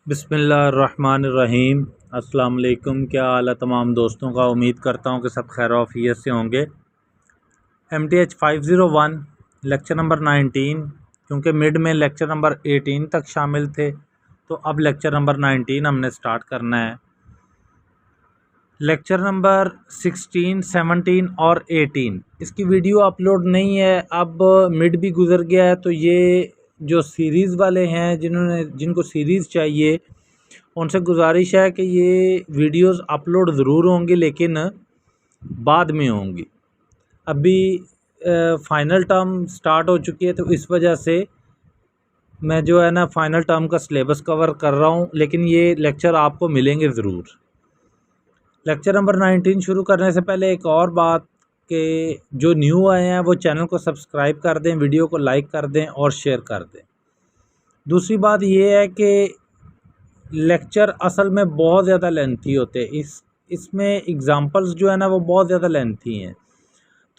बिस्मिल्लाहिर्रहमानिर्रहीम। अस्सलाम वालेकुम। क्या हाल है तमाम दोस्तों का। उम्मीद करता हूँ कि सब खैर आफियत से होंगे। MTH 501 लेक्चर नंबर 19, क्योंकि मिड में लेक्चर नंबर 18 तक शामिल थे तो अब लेक्चर नंबर 19 हमने स्टार्ट करना है। लेक्चर नंबर 16, 17 और 18 इसकी वीडियो अपलोड नहीं है। अब मिड भी गुज़र गया है तो ये जो सीरीज़ वाले हैं जिनको सीरीज़ चाहिए उनसे गुजारिश है कि ये वीडियोस अपलोड ज़रूर होंगी लेकिन बाद में होंगी। अभी फ़ाइनल टर्म स्टार्ट हो चुकी है तो इस वजह से मैं जो है ना फ़ाइनल टर्म का सिलेबस कवर कर रहा हूँ, लेकिन ये लेक्चर आपको मिलेंगे ज़रूर। लेक्चर नंबर 19 शुरू करने से पहले एक और बात कि जो न्यू आए हैं वो चैनल को सब्सक्राइब कर दें, वीडियो को लाइक कर दें और शेयर कर दें। दूसरी बात ये है कि लेक्चर असल में बहुत ज़्यादा लेंथी होते हैं। इसमें एग्ज़ाम्पल्स जो है ना वो बहुत ज़्यादा लेंथी हैं।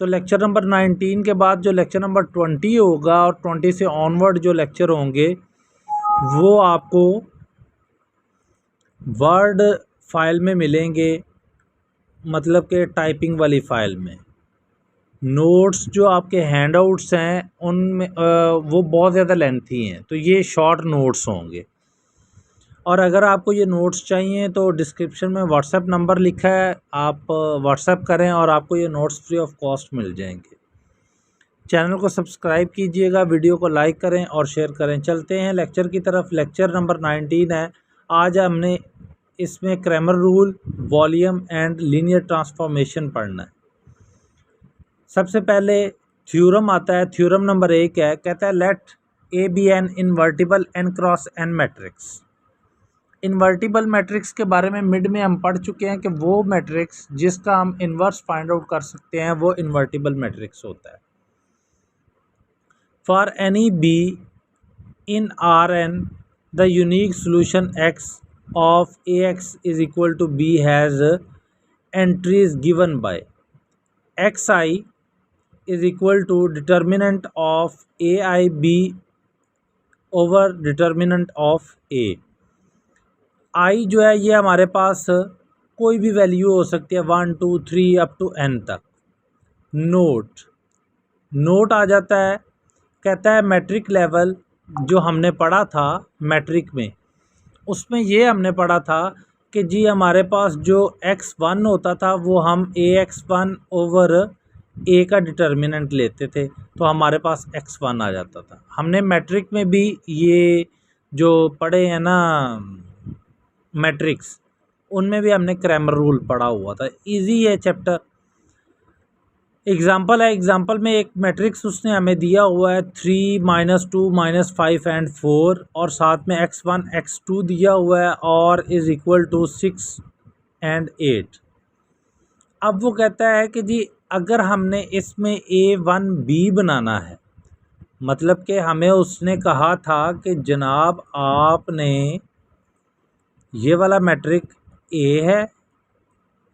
तो लेक्चर नंबर 19 के बाद जो लेक्चर नंबर 20 होगा और 20 से ऑनवर्ड जो लेक्चर होंगे वो आपको वर्ड फाइल में मिलेंगे, मतलब कि टाइपिंग वाली फ़ाइल में। नोट्स जो आपके हैंडआउट्स हैं उनमें वो बहुत ज़्यादा लेंथी हैं, तो ये शॉर्ट नोट्स होंगे। और अगर आपको ये नोट्स चाहिए तो डिस्क्रिप्शन में व्हाट्सएप नंबर लिखा है, आप व्हाट्सएप करें और आपको ये नोट्स फ्री ऑफ कॉस्ट मिल जाएंगे। चैनल को सब्सक्राइब कीजिएगा, वीडियो को लाइक करें और शेयर करें। चलते हैं लेक्चर की तरफ। लेक्चर नंबर 19 है। आज हमने इसमें Cramer rule, volume and linear transformation पढ़ना है। सबसे पहले थ्योरम आता है। थ्योरम नंबर 1 है, कहता है let A be an invertible n cross n matrix. Invertible matrix के बारे में मिड में हम पढ़ चुके हैं कि वो मैट्रिक्स जिसका हम इन्वर्स फाइंड आउट कर सकते हैं वो इन्वर्टिबल मैट्रिक्स होता है। For any b in R n the unique solution x of A x is equal to b has entries given by x i is equal to determinant of A i b over determinant of A. I जो है ये हमारे पास कोई भी value हो सकती है, 1 2 3 up to n तक। नोट आ जाता है, कहता है मैट्रिक लेवल जो हमने पढ़ा था मैट्रिक में, उसमें ये हमने पढ़ा था कि जी हमारे पास जो x1 होता था वो हम ax1 ओवर a का डिटर्मिनेंट लेते थे तो हमारे पास x1 आ जाता था। हमने मैट्रिक में भी ये जो पढ़े हैं ना मैट्रिक्स, उनमें भी हमने क्रैमर रूल पढ़ा हुआ था। इजी है चैप्टर। एग्जाम्पल है, एग्जाम्पल में एक मैट्रिक्स उसने हमें दिया हुआ है 3 -2 -5 एंड 4 और साथ में x1 x2 दिया हुआ है और इज़ इक्वल टू 6 एंड 8। अब वो कहता है कि जी अगर हमने इसमें A1B बनाना है, मतलब कि हमें उसने कहा था कि जनाब आपने ये वाला मैट्रिक A है,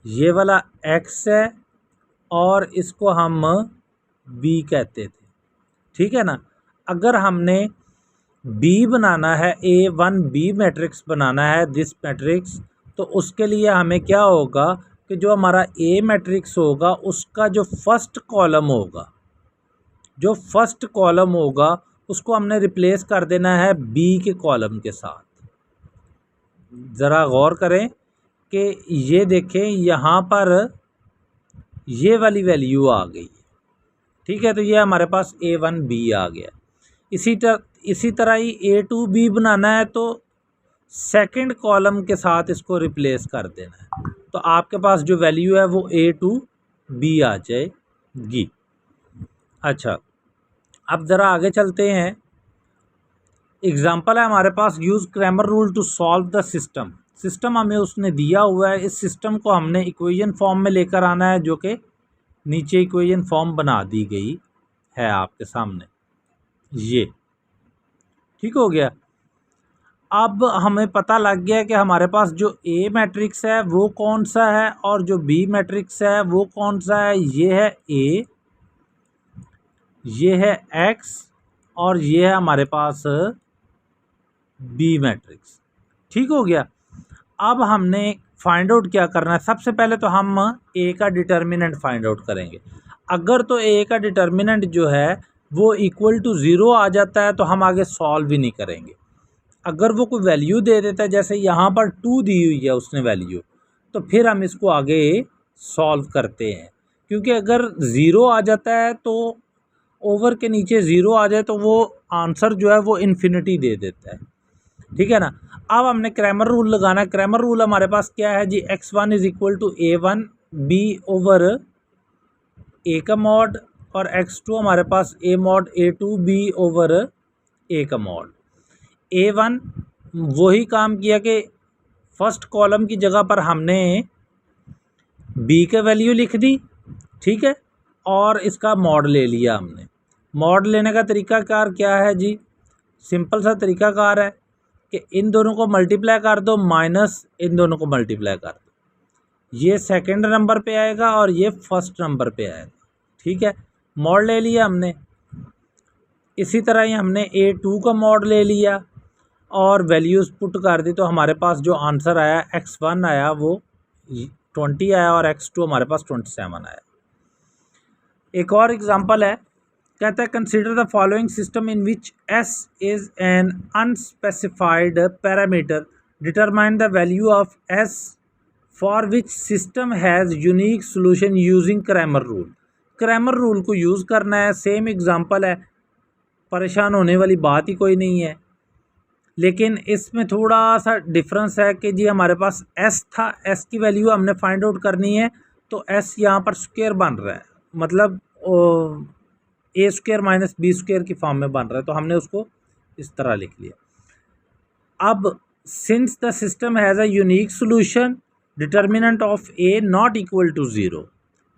ये वाला X है और इसको हम B कहते थे, ठीक है ना। अगर हमने B बनाना है, A1B मैट्रिक्स बनाना है दिस मैट्रिक्स, तो उसके लिए हमें क्या होगा कि जो हमारा A मैट्रिक्स होगा उसका जो फर्स्ट कॉलम होगा उसको हमने रिप्लेस कर देना है B के कॉलम के साथ। ज़रा गौर करें कि ये देखें यहाँ पर ये वाली वैल्यू आ गई, ठीक है। तो ये हमारे पास A1B आ गया। इसी तरह ही A2B बनाना है तो सेकंड कॉलम के साथ इसको रिप्लेस कर देना है, तो आपके पास जो वैल्यू है वो A2B आ जाएगी। अच्छा, अब ज़रा आगे चलते हैं। एग्जाम्पल है हमारे पास, use Cramer rule to solve the system हमें उसने दिया हुआ है। इस सिस्टम को हमने इक्वेशन फॉर्म में लेकर आना है, जो कि नीचे इक्वेशन फॉर्म बना दी गई है आपके सामने। ये ठीक हो गया। अब हमें पता लग गया कि हमारे पास जो A मैट्रिक्स है वो कौन सा है और जो B मैट्रिक्स है वो कौन सा है। ये है A, ये है X और ये है हमारे पास B मैट्रिक्स। ठीक हो गया। अब हमने फाइंड आउट क्या करना है, सबसे पहले तो हम ए का डिटर्मिनेंट फाइंड आउट करेंगे। अगर तो ए का डिटर्मिनेंट जो है वो इक्वल टू ज़ीरो आ जाता है तो हम आगे सॉल्व भी नहीं करेंगे। अगर वो कोई वैल्यू दे देता है, जैसे यहाँ पर 2 दी हुई है उसने वैल्यू, तो फिर हम इसको आगे सॉल्व करते हैं। क्योंकि अगर ज़ीरो आ जाता है तो ओवर के नीचे ज़ीरो आ जाए तो वो आंसर जो है वो इन्फिनिटी दे देता है, ठीक है ना। अब हमने क्रैमर रूल लगाना है। क्रैमर रूल हमारे पास क्या है जी, x1 is equal to a1 b over a का मॉड, और x2 हमारे पास a mod a2 b over a का मॉड। a1 वही काम किया कि फर्स्ट कॉलम की जगह पर हमने b के वैल्यू लिख दी, ठीक है, और इसका मॉड ले लिया हमने। मॉड लेने का तरीकाकार क्या है जी, सिंपल सा तरीकाकार है कि इन दोनों को मल्टीप्लाई कर दो माइनस इन दोनों को मल्टीप्लाई कर दो। ये सेकंड नंबर पे आएगा और ये फर्स्ट नंबर पे आएगा, ठीक है। मॉड ले लिया हमने। इसी तरह ही हमने a2 का मॉड ले लिया और वैल्यूज़ पुट कर दी, तो हमारे पास जो आंसर आया x1 आया वो 20 आया और x2 हमारे पास 27 आया। एक और एग्जांपल है, कहता है consider the following system in which s is an unspecified parameter, determine the value of s for which system has unique solution using Cramer rule. Cramer rule को यूज़ करना है, सेम एग्जांपल है, परेशान होने वाली बात ही कोई नहीं है। लेकिन इसमें थोड़ा सा डिफरेंस है कि जी हमारे पास s था, s की वैल्यू हमने फाइंड आउट करनी है, तो s यहाँ पर स्क्वायर बन रहा है, मतलब ए स्क्वायर माइनस बी स्क्वायर की फॉर्म में बन रहा है, तो हमने उसको इस तरह लिख लिया। अब since the system has a unique solution, determinant of A not equal to zero.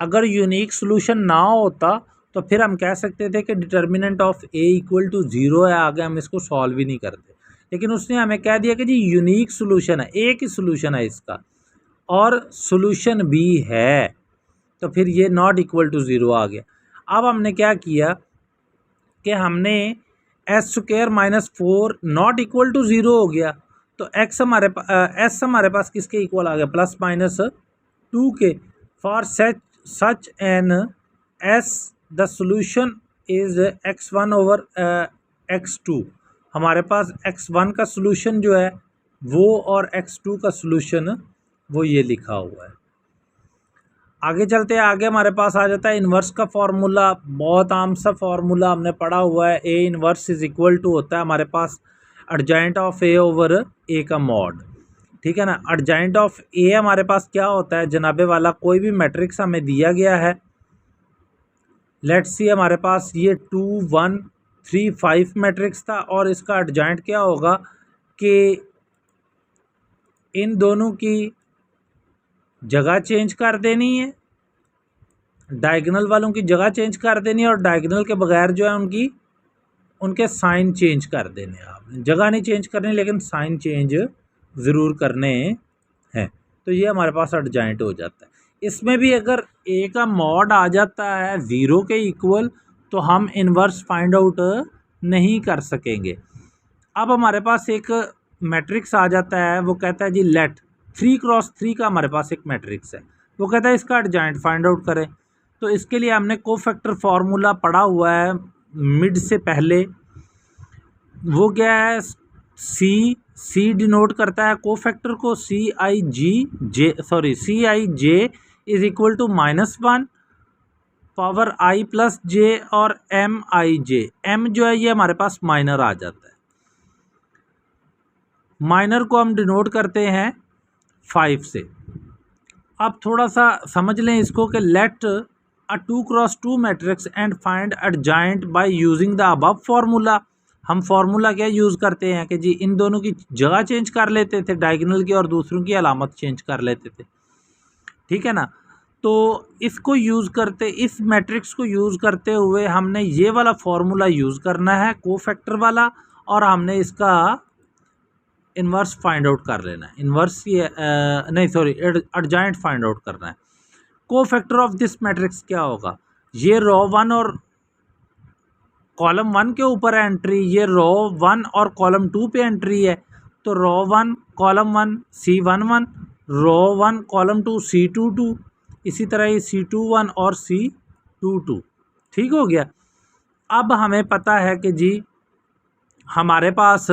अगर यूनिक सोल्यूशन ना होता तो फिर हम कह सकते थे कि determinant of A equal to zero है, आगे हम इसको सॉल्व ही नहीं करते। लेकिन उसने हमें कह दिया कि जी यूनिक सोल्यूशन है, एक ही सोल्यूशन है इसका और सोल्यूशन भी है, तो फिर ये नॉट इक्वल टू ज़ीरो आ गया। अब हमने क्या किया कि हमने S square minus 4 not equal to zero हो गया, तो एक्स हमारे एस हमारे पास किसके इक्वल आ गया, प्लस माइनस 2 के। For such an S the solution is x1 over x2। हमारे पास x1 का सोल्यूशन जो है वो और x2 का सोल्यूशन वो ये लिखा हुआ है। आगे चलते हैं, आगे हमारे पास आ जाता है इन्वर्स का फार्मूला। बहुत आम सा फार्मूला हमने पढ़ा हुआ है, A inverse is equal to होता है हमारे पास एडजॉइंट ऑफ ए ओवर ए का मॉड, ठीक है ना। एडजॉइंट ऑफ ए हमारे पास क्या होता है जनाबे वाला, कोई भी मैट्रिक्स हमें दिया गया है, लेट्स सी हमारे पास ये 2 1 3 5 मैट्रिक्स था, और इसका एडजॉइंट क्या होगा कि इन दोनों की जगह चेंज कर देनी है, डायगोनल वालों की जगह चेंज कर देनी है, और डायगोनल के बगैर जो है उनके साइन चेंज कर देने हैं। आपने जगह नहीं चेंज करनी लेकिन साइन चेंज ज़रूर करने हैं, तो ये हमारे पास एडजॉइंट हो जाता है। इसमें भी अगर ए का मॉड आ जाता है ज़ीरो के इक्वल तो हम इन्वर्स फाइंड आउट नहीं कर सकेंगे। अब हमारे पास एक मैट्रिक्स आ जाता है, वो कहता है जी लेट 3x3 का हमारे पास एक मैट्रिक्स है, वो कहता है इसका एडजॉइंट फाइंड आउट करें। तो इसके लिए हमने कोफैक्टर फार्मूला पढ़ा हुआ है मिड से पहले, वो क्या है, सी डिनोट करता है कोफैक्टर को, C i j is equal to -1 power i plus j और एम आई जे। एम जो है ये हमारे पास माइनर आ जाता है, माइनर को हम डिनोट करते हैं 5 से। अब थोड़ा सा समझ लें इसको कि let a 2x2 matrix and find adjoint by using the above formula. हम फार्मूला क्या यूज़ करते हैं कि जी इन दोनों की जगह चेंज कर लेते थे, डायगोनल की, और दूसरों की अलामत चेंज कर लेते थे, ठीक है ना। तो इसको यूज़ करते, इस मैट्रिक्स को यूज़ करते हुए हमने ये वाला फार्मूला यूज़ करना है कोफैक्टर वाला, और हमने इसका इन्वर्स फाइंड आउट कर लेना है, इन्वर्स एडजॉइंट फाइंड आउट करना है। कोफैक्टर ऑफ दिस मैट्रिक्स क्या होगा, ये रो 1 और कॉलम 1 के ऊपर है एंट्री, ये रो 1 और कॉलम 2 पे एंट्री है, तो रो 1 कॉलम 1 C11, रो 1 कॉलम 2 C22, इसी तरह ये C21 और C22। ठीक हो गया। अब हमें पता है कि जी हमारे पास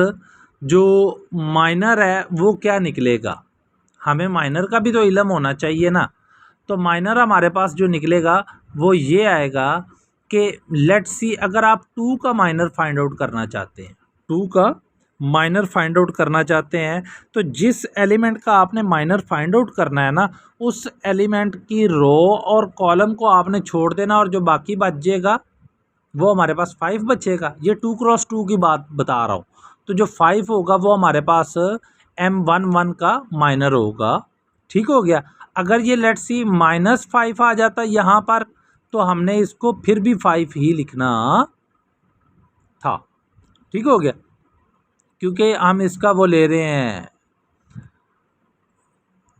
जो माइनर है वो क्या निकलेगा, हमें माइनर का भी तो इल्म होना चाहिए ना। तो माइनर हमारे पास जो निकलेगा वो ये आएगा कि लेट्स सी, अगर आप 2 का माइनर फाइंड आउट करना चाहते हैं, 2 का माइनर फाइंड आउट करना चाहते हैं, तो जिस एलिमेंट का आपने माइनर फाइंड आउट करना है ना, उस एलिमेंट की रो और कॉलम को आपने छोड़ देना और जो बाकी बचेगा वो हमारे पास 5 बचेगा। ये 2x2 की बात बता रहा हूँ। तो जो 5 होगा वो हमारे पास M11 का माइनर होगा। ठीक हो गया। अगर ये लेट्स सी -5 आ जाता यहाँ पर, तो हमने इसको फिर भी 5 ही लिखना था। ठीक हो गया, क्योंकि हम इसका वो ले रहे हैं,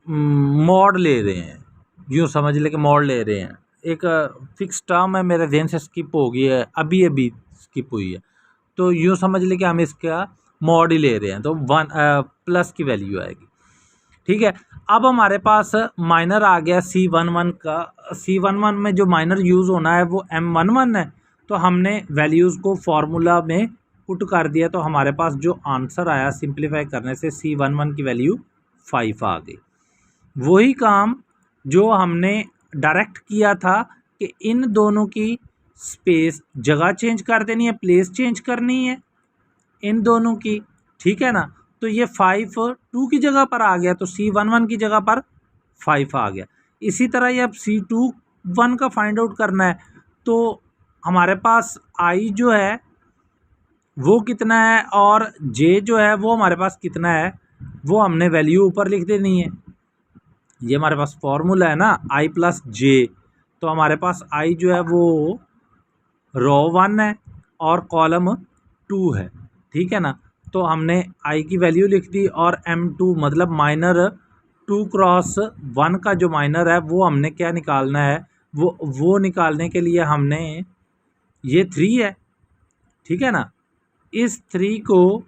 मॉड ले रहे हैं, यूँ समझ ले कि मॉड ले रहे हैं। एक फिक्स टर्म है, मेरे ध्यान से स्किप हो गई है, अभी स्किप हुई है, तो यूँ समझ ले कि हम इसका मॉड ही ले रहे हैं, तो 1 प्लस की वैल्यू आएगी। ठीक है। अब हमारे पास माइनर आ गया C11 का। C11 में जो माइनर यूज़ होना है वो M11 है, तो हमने वैल्यूज़ को फार्मूला में पुट कर दिया, तो हमारे पास जो आंसर आया सिंप्लीफाई करने से C11 की वैल्यू 5 आ गई। वही काम जो हमने डायरेक्ट किया था कि इन दोनों की स्पेस जगह चेंज कर देनी है, प्लेस चेंज करनी है इन दोनों की। ठीक है ना। तो ये 5 2 की जगह पर आ गया, तो C11 की जगह पर 5 आ गया। इसी तरह ये अब C21 का फाइंड आउट करना है, तो हमारे पास I जो है वो कितना है और J जो है वो हमारे पास कितना है, वो हमने वैल्यू ऊपर लिख देनी है। ये हमारे पास फॉर्मूला है ना, I प्लस J। तो हमारे पास I जो है वो रो 1 है और कॉलम 2 है। ठीक है ना। तो हमने I की वैल्यू लिख दी, और M2 मतलब माइनर 2x1 का जो माइनर है वो हमने क्या निकालना है, वो निकालने के लिए हमने ये 3 है। ठीक है ना। इस 3 को,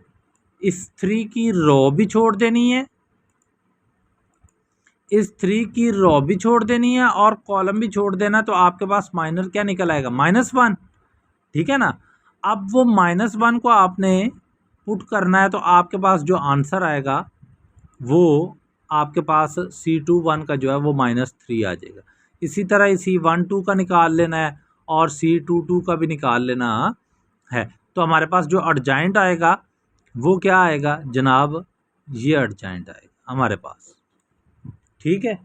इस 3 की रो भी छोड़ देनी है, इस 3 की रो भी छोड़ देनी है और कॉलम भी छोड़ देना, तो आपके पास माइनर क्या निकल आएगा, -1। ठीक है ना। अब वो -1 को आपने पुट करना है, तो आपके पास जो आंसर आएगा वो आपके पास C21 का जो है वो -3 आ जाएगा। इसी तरह C12 का निकाल लेना है और C22 का भी निकाल लेना है। तो हमारे पास जो एडजॉइंट आएगा वो क्या आएगा जनाब, ये एडजॉइंट आएगा हमारे पास। ठीक है।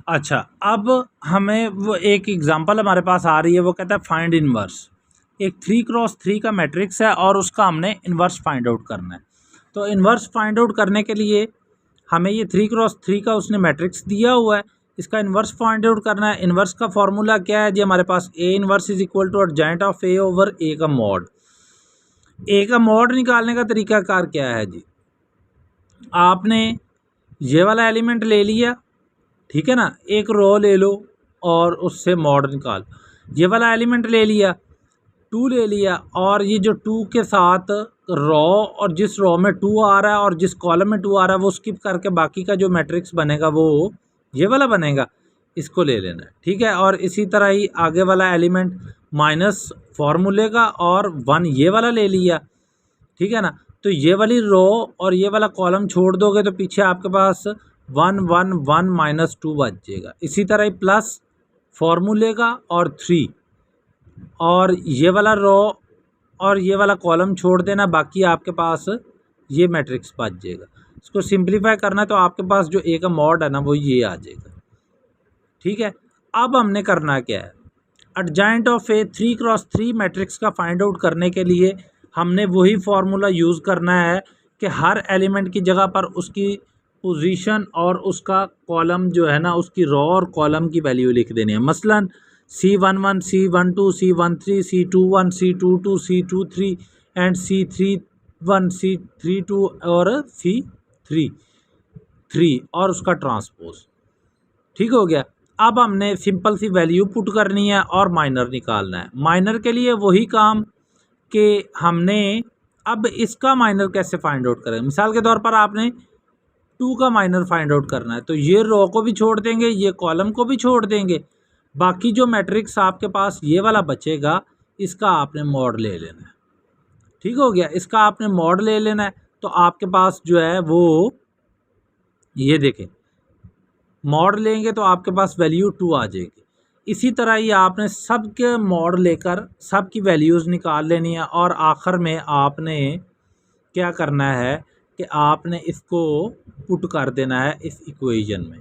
अच्छा, अब हमें वो एक एग्जांपल हमारे पास आ रही है, वो कहता है फाइंड इनवर्स। एक 3x3 का मैट्रिक्स है और उसका हमने इनवर्स फाइंड आउट करना है। तो इनवर्स फाइंड आउट करने के लिए हमें ये 3x3 का उसने मैट्रिक्स दिया हुआ है, इसका इनवर्स फाइंड आउट करना है। इनवर्स का फॉर्मूला क्या है जी, हमारे पास A inverse is equal to adjoint of A over A का मॉड। A का मॉड निकालने का तरीकाकार क्या है जी, आपने ये वाला एलिमेंट ले लिया, ठीक है ना, एक रो ले लो और उससे मॉड निकाल। ये वाला एलिमेंट ले लिया, 2 ले लिया, और ये जो 2 के साथ रो, और जिस रो में 2 आ रहा है और जिस कॉलम में 2 आ रहा है वो स्किप करके बाकी का जो मैट्रिक्स बनेगा वो ये वाला बनेगा, इसको ले लेना है। ठीक है। और इसी तरह ही आगे वाला एलिमेंट माइनस फार्मूले का और 1 ये वाला ले लिया। ठीक है ना। तो ये वाली रो और ये वाला कॉलम छोड़ दोगे तो पीछे आपके पास 1 1 1 -2 बच जाएगा। इसी तरह ही प्लस फार्मूले का और 3, और ये वाला रो और ये वाला कॉलम छोड़ देना, बाकी आपके पास ये मैट्रिक्स बच जाएगा। इसको सिंप्लीफाई करना है तो आपके पास जो ए का मॉड है ना वो ये आ जाएगा। ठीक है। अब हमने करना क्या है, adjoint of A 3x3 matrix का फाइंड आउट करने के लिए हमने वही फार्मूला यूज़ करना है कि हर एलिमेंट की जगह पर उसकी पोजीशन और उसका कॉलम जो है ना, उसकी रो और कॉलम की वैल्यू लिख देनी है। मसलन C11 C12 C13 C21 C22 C23 and C31 C32 और C33 और उसका ट्रांसपोज। ठीक हो गया। अब हमने सिंपल सी वैल्यू पुट करनी है और माइनर निकालना है। माइनर के लिए वही काम कि हमने अब इसका माइनर कैसे फाइंड आउट करें। मिसाल के तौर पर आपने 2 का माइनर फाइंड आउट करना है, तो ये रो को भी छोड़ देंगे, ये कॉलम को भी छोड़ देंगे, बाकी जो मैट्रिक्स आपके पास ये वाला बचेगा इसका आपने मॉड ले लेना है। ठीक हो गया, इसका आपने मॉड ले लेना है। तो आपके पास जो है वो ये देखें, मॉड लेंगे तो आपके पास वैल्यू 2 आ जाएगी। इसी तरह ही आपने सब के मॉड लेकर सब की वैल्यूज़ निकाल लेनी है और आखिर में आपने क्या करना है कि आपने इसको पुट कर देना है इस इक्वेशन में।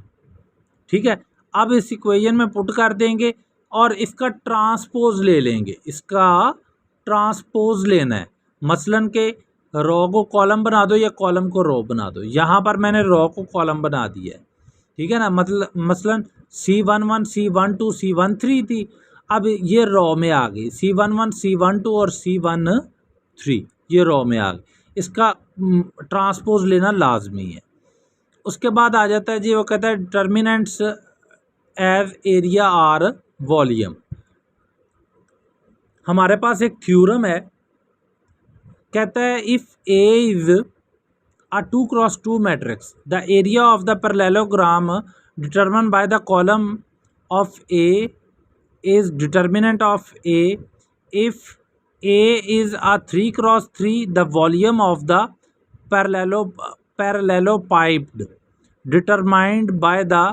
ठीक है, अब इस इक्वेशन में पुट कर देंगे और इसका ट्रांसपोज ले लेंगे, इसका ट्रांसपोज लेना है। मसलन के रो को कॉलम बना दो या कॉलम को रो बना दो। यहाँ पर मैंने रो को कॉलम बना दिया है, ठीक है ना। मतलब मसलन C11 C12 C13 थी, अब ये रो में आ गई C11 C12 और C13 ये रो में आ गई। इसका ट्रांसपोज लेना लाजमी है। उसके बाद आ जाता है जी, वो कहता है determinants as area or volume. हमारे पास एक थ्योरम है, कहता है if A is a 2x2 matrix, the area of the parallelogram determined by the column of A is determinant of A. If A is a 3x3, the volume of the parallelepiped determined by the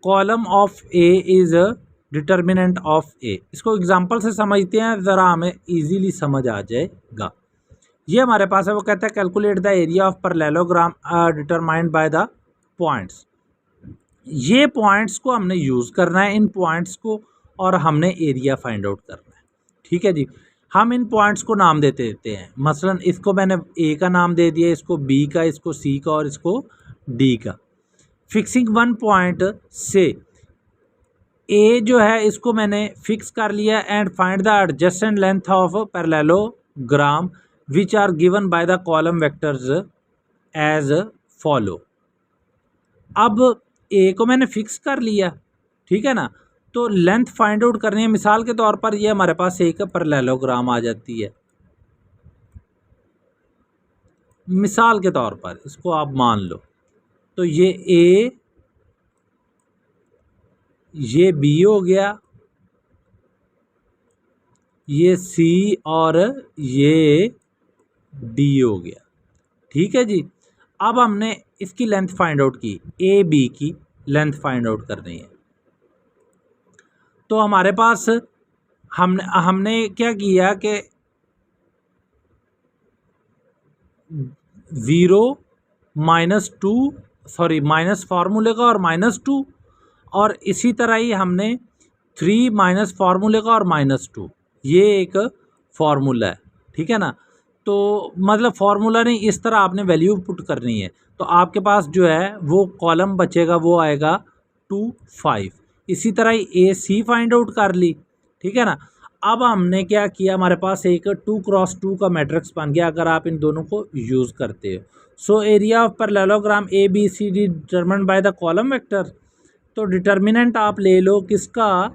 column of A is a determinant of A। इसको example से समझते हैं, ज़रा हमें easily समझ आ जाएगा। ये हमारे पास है, वो कहता है calculate the area of parallelogram determined by the points. ये पॉइंट्स को हमने यूज़ करना है, इन पॉइंट्स को, और हमने एरिया फाइंड आउट करना है। ठीक है जी, हम इन पॉइंट्स को नाम देते हैं। मसलन इसको मैंने ए का नाम दे दिया, इसको बी का, इसको सी का और इसको डी का। फिक्सिंग वन पॉइंट से ए जो है इसको मैंने फिक्स कर लिया and find the adjacent length of parallelogram which are given by the column vectors as follow। अब ए को मैंने फिक्स कर लिया, ठीक है ना, तो लेंथ फाइंड आउट करनी है। मिसाल के तौर पर ये हमारे पास एक पैरेललोग्राम आ जाती है। मिसाल के तौर पर इसको आप मान लो, तो ये ए, ये बी हो गया, ये सी और ये डी हो गया। ठीक है जी, अब हमने इसकी लेंथ फाइंड आउट की, ए बी की लेंथ फाइंड आउट करनी है। तो हमारे पास हमने क्या किया कि 0 -2 सॉरी माइनस फार्मूले का और -2, और इसी तरह ही हमने 3 माइनस फार्मूले का और -2, ये एक फार्मूला है। ठीक है ना, तो मतलब फार्मूला नहीं, इस तरह आपने वैल्यू पुट करनी है। तो आपके पास जो है वो कॉलम बचेगा, वो आएगा 2 5। इसी तरह ही ए सी फाइंड आउट कर ली। ठीक है ना, अब हमने क्या किया, हमारे पास एक 2x2 का मैट्रिक्स बन गया अगर आप इन दोनों को यूज़ करते हो। So area of parallelogram A B C D determined by the column vector. तो डिटर्मिनेंट आप ले लो किसका,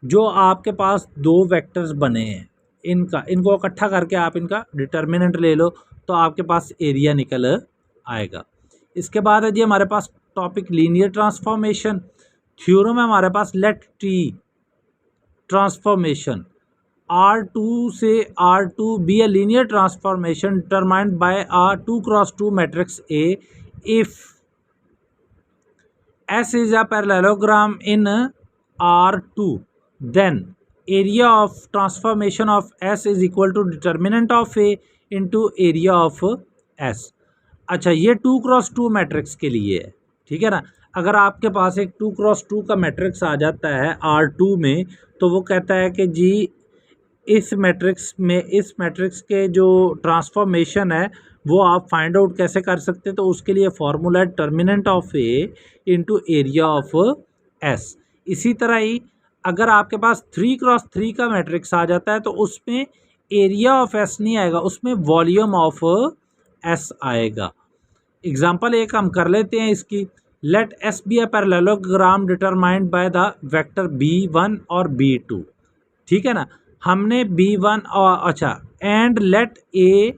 जो आपके पास दो वेक्टर्स बने हैं इनको इकट्ठा करके आप इनका डिटर्मिनेंट ले लो, तो आपके पास एरिया निकल आएगा। इसके बाद है जी हमारे पास टॉपिक लीनियर ट्रांसफॉर्मेशन। थ्योरम है हमारे पास, लेट टी ट्रांसफॉर्मेशन R2 से R2 be a linear transformation determined by a 2x2 matrix A if S is a parallelogram in R2, then area of transformation of S is equal to determinant of A into area of S। अच्छा, ये 2x2 matrix के लिए है। ठीक है ना, अगर आपके पास एक 2x2 का मैट्रिक्स आ जाता है R2 में, तो वो कहता है कि जी इस मैट्रिक्स के जो ट्रांसफॉर्मेशन है वो आप फाइंड आउट कैसे कर सकते हैं। तो उसके लिए फॉर्मूला है determinant of A into area of S. इसी तरह ही अगर आपके पास 3x3 का मैट्रिक्स आ जाता है तो उसमें एरिया ऑफ एस नहीं आएगा, उसमें वॉल्यूम ऑफ एस आएगा। एग्जाम्पल एक हम कर लेते हैं इसकी। Let S be a parallelogram determined by the vector B1 और B2। ठीक है ना, हमने B1 और अच्छा and let A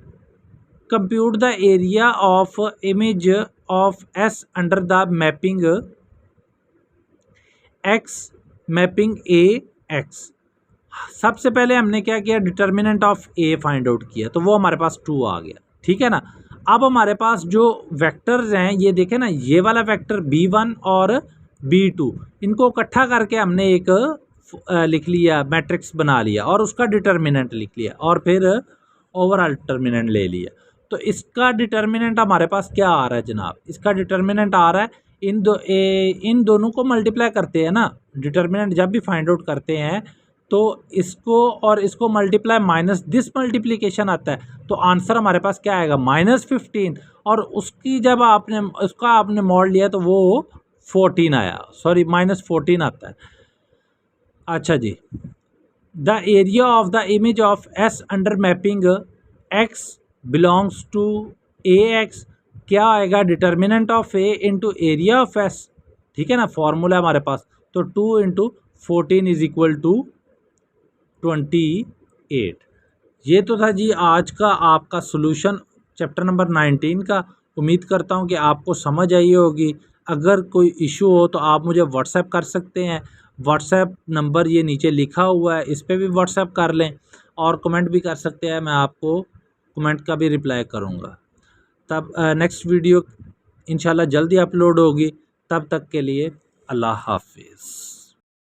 compute the area of image of S under the mapping x mapping A x. सबसे पहले हमने क्या किया, determinant of A find out किया, तो वो हमारे पास 2 आ गया, ठीक है ना। अब हमारे पास जो वेक्टर्स हैं ये देखें ना, ये वाला वेक्टर b1 और b2 इनको इकट्ठा करके हमने एक लिख लिया, मैट्रिक्स बना लिया और उसका डिटर्मिनेंट लिख लिया और फिर ओवरऑल डिटर्मिनेंट ले लिया। तो इसका डिटर्मिनेंट हमारे पास क्या आ रहा है जनाब, इसका डिटर्मिनेंट आ रहा है इन दोनों को मल्टीप्लाई करते हैं ना, डिटर्मिनेंट जब भी फाइंड आउट करते हैं तो इसको और इसको मल्टीप्लाई माइनस दिस मल्टीप्लिकेशन आता है, तो आंसर हमारे पास क्या आएगा -15, और उसकी जब उसका आपने मॉड लिया तो वो 14 आया, सॉरी -14 आता है। अच्छा जी, the area of the image of S under mapping x belongs to A x, क्या आएगा, determinant of A into area of S, ठीक है ना, फॉर्मूला हमारे पास, तो 2 × 14 इज इक्वल टू 28। ये तो था जी आज का आपका सॉल्यूशन चैप्टर नंबर 19 का। उम्मीद करता हूँ कि आपको समझ आई होगी। अगर कोई इशू हो तो आप मुझे व्हाट्सएप कर सकते हैं, व्हाट्सएप नंबर ये नीचे लिखा हुआ है, इस पर भी व्हाट्सएप कर लें और कमेंट भी कर सकते हैं, मैं आपको कमेंट का भी रिप्लाई करूँगा। तब नेक्स्ट वीडियो इंशाल्लाह जल्दी अपलोड होगी, तब तक के लिए अल्लाह हाफिज़।